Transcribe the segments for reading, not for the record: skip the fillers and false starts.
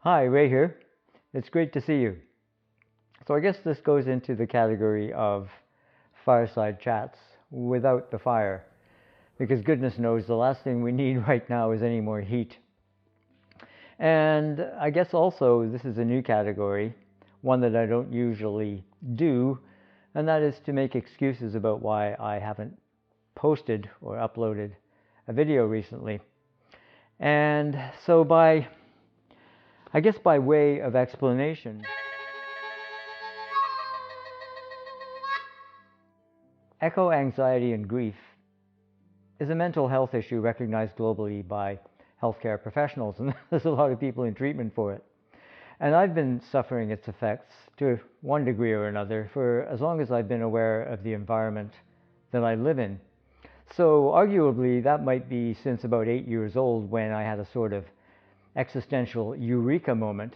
Hi, Ray here. It's great to see you. So I guess this goes into the category of fireside chats without the fire, because goodness knows the last thing we need right now is any more heat. And I guess also this is a new category, one that I don't usually do, and that is to make excuses about why I haven't posted or uploaded a video recently. And so by way of explanation, eco anxiety and grief is a mental health issue recognized globally by healthcare professionals, and there's a lot of people in treatment for it. And I've been suffering its effects to one degree or another for as long as I've been aware of the environment that I live in. So arguably that might be since about 8 years old, when I had a sort of existential eureka moment,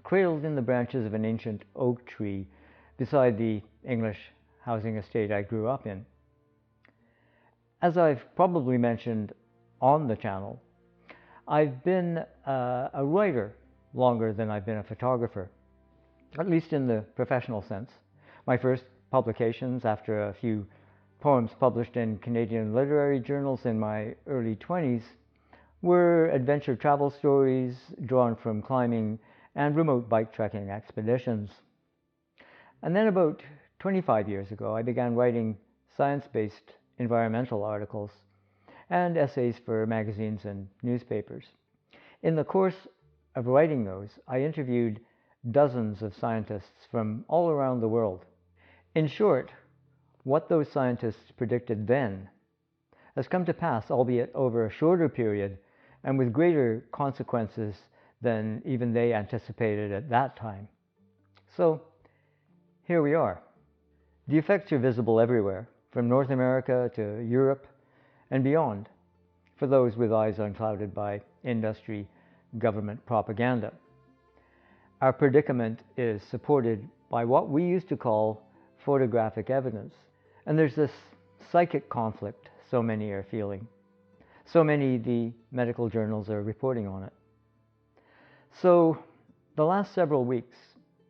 cradled in the branches of an ancient oak tree beside the English housing estate I grew up in. As I've probably mentioned on the channel, I've been a writer longer than I've been a photographer, at least in the professional sense. My first publications, after a few poems published in Canadian literary journals in my early 20s, were adventure travel stories drawn from climbing and remote bike trekking expeditions. And then about 25 years ago, I began writing science-based environmental articles and essays for magazines and newspapers. In the course of writing those, I interviewed dozens of scientists from all around the world. In short, what those scientists predicted then has come to pass, albeit over a shorter period and with greater consequences than even they anticipated at that time. So here we are. The effects are visible everywhere, from North America to Europe and beyond, for those with eyes unclouded by industry government propaganda. Our predicament is supported by what we used to call photographic evidence. And there's this psychic conflict so many are feeling. So many the medical journals are reporting on it. So the last several weeks,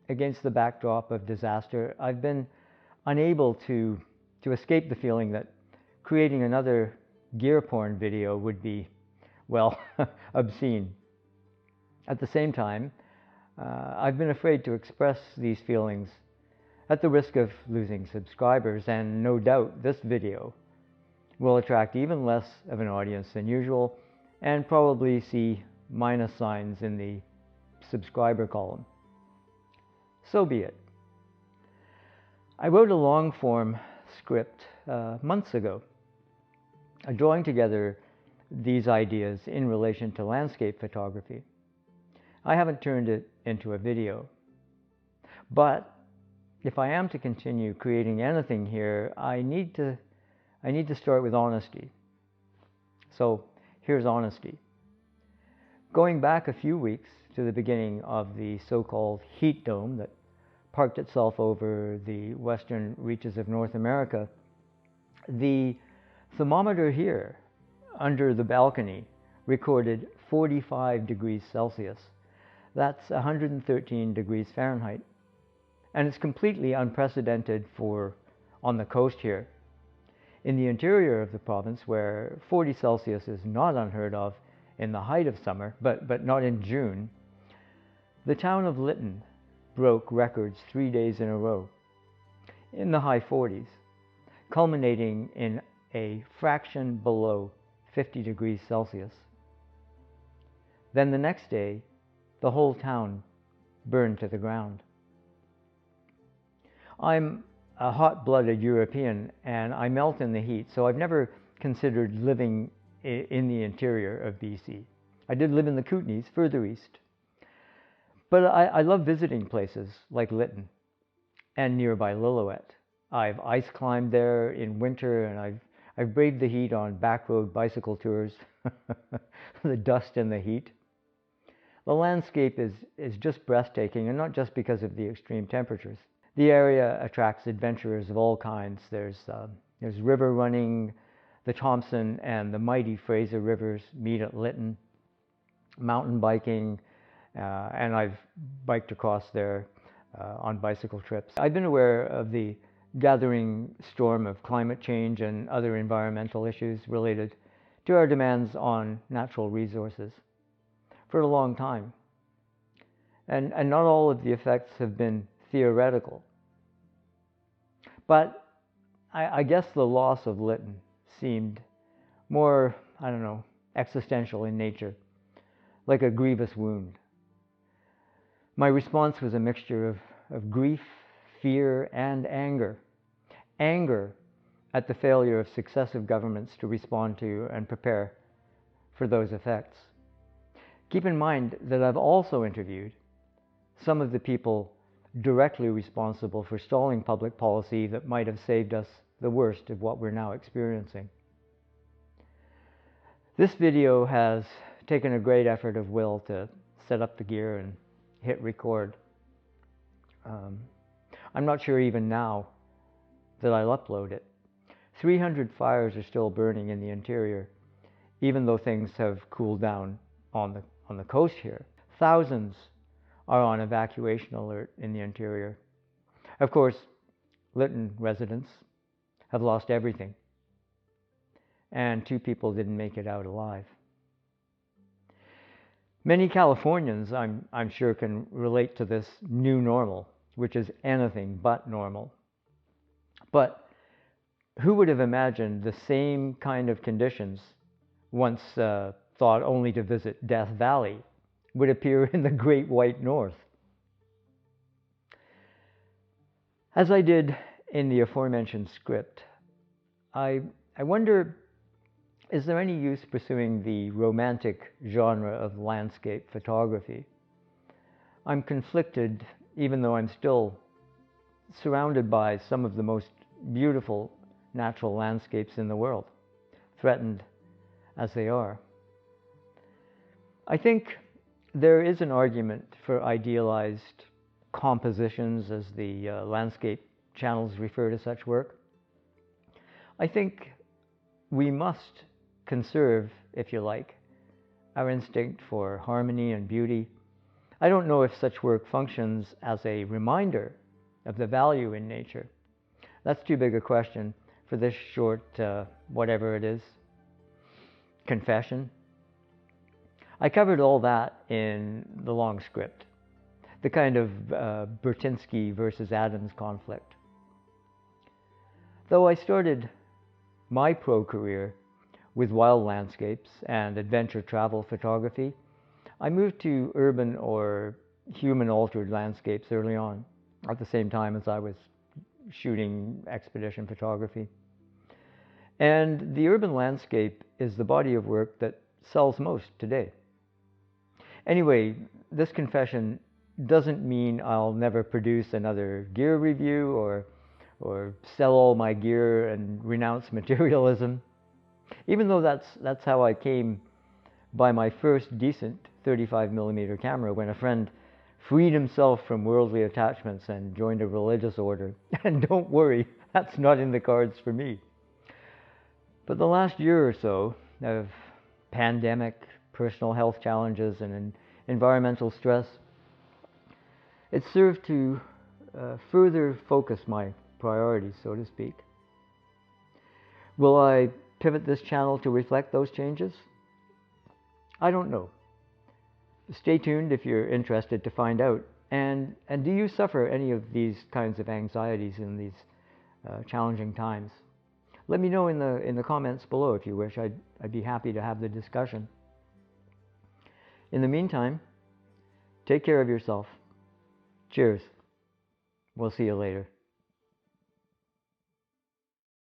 against the backdrop of disaster, I've been unable to escape the feeling that creating another gear porn video would be, well, obscene. At the same time, I've been afraid to express these feelings at the risk of losing subscribers, and no doubt this video will attract even less of an audience than usual and probably see minus signs in the subscriber column. So be it. I wrote a long-form script months ago, drawing together these ideas in relation to landscape photography. I haven't turned it into a video, but if I am to continue creating anything here, I need to start with honesty. So here's honesty. Going back a few weeks to the beginning of the so-called heat dome that parked itself over the western reaches of North America, the thermometer here under the balcony recorded 45 degrees Celsius. That's 113 degrees Fahrenheit. And it's completely unprecedented for on the coast here. In the interior of the province, where 40 Celsius is not unheard of in the height of summer, but not in June, the town of Lytton broke records 3 days in a row in the high 40s, culminating in a fraction below 50 degrees Celsius. Then the next day, the whole town burned to the ground. I'm a hot-blooded European, and I melt in the heat, so I've never considered living in the interior of BC. I did live in the Kootenays, further east. But I love visiting places like Lytton and nearby Lillooet. I've ice climbed there in winter, and I've braved the heat on backroad bicycle tours, the dust and the heat. The landscape is just breathtaking, and not just because of the extreme temperatures. The area attracts adventurers of all kinds. There's river running. The Thompson and the mighty Fraser rivers meet at Lytton. Mountain biking and I've biked across there on bicycle trips. I've been aware of the gathering storm of climate change and other environmental issues related to our demands on natural resources for a long time. And not all of the effects have been theoretical. But I guess the loss of Lytton seemed more, I don't know, existential in nature, like a grievous wound. My response was a mixture of grief, fear, and anger. Anger at the failure of successive governments to respond to and prepare for those effects. Keep in mind that I've also interviewed some of the people directly responsible for stalling public policy that might have saved us the worst of what we're now experiencing. This video has taken a great effort of will to set up the gear and hit record. I'm not sure even now that I'll upload it. 300 fires are still burning in the interior, even though things have cooled down on the coast here. Thousands are on evacuation alert in the interior. Of course, Lytton residents have lost everything, and 2 people didn't make it out alive. Many Californians, I'm sure, can relate to this new normal, which is anything but normal. But who would have imagined the same kind of conditions, once thought only to visit Death Valley, would appear in the Great White North? As I did in the aforementioned script, I wonder, is there any use pursuing the romantic genre of landscape photography? I'm conflicted, even though I'm still surrounded by some of the most beautiful natural landscapes in the world, threatened as they are. I think there is an argument for idealized compositions, as the landscape channels refer to such work. I think we must conserve, if you like, our instinct for harmony and beauty. I don't know if such work functions as a reminder of the value in nature. That's too big a question for this short, whatever it is, confession. I covered all that in the long script, the kind of Bertinsky versus Adams conflict. Though I started my pro career with wild landscapes and adventure travel photography, I moved to urban or human-altered landscapes early on, at the same time as I was shooting expedition photography. And the urban landscape is the body of work that sells most today. Anyway, this confession doesn't mean I'll never produce another gear review or sell all my gear and renounce materialism, even though that's how I came by my first decent 35mm camera when a friend freed himself from worldly attachments and joined a religious order. And don't worry, that's not in the cards for me. But the last year or so of pandemic, personal health challenges, and environmental stress, it served to further focus my priorities, so to speak. Will I pivot this channel to reflect those changes? I don't know. Stay tuned if you're interested to find out. And do you suffer any of these kinds of anxieties in these challenging times? Let me know in the comments below if you wish. I'd be happy to have the discussion. In the meantime, take care of yourself. Cheers. We'll see you later.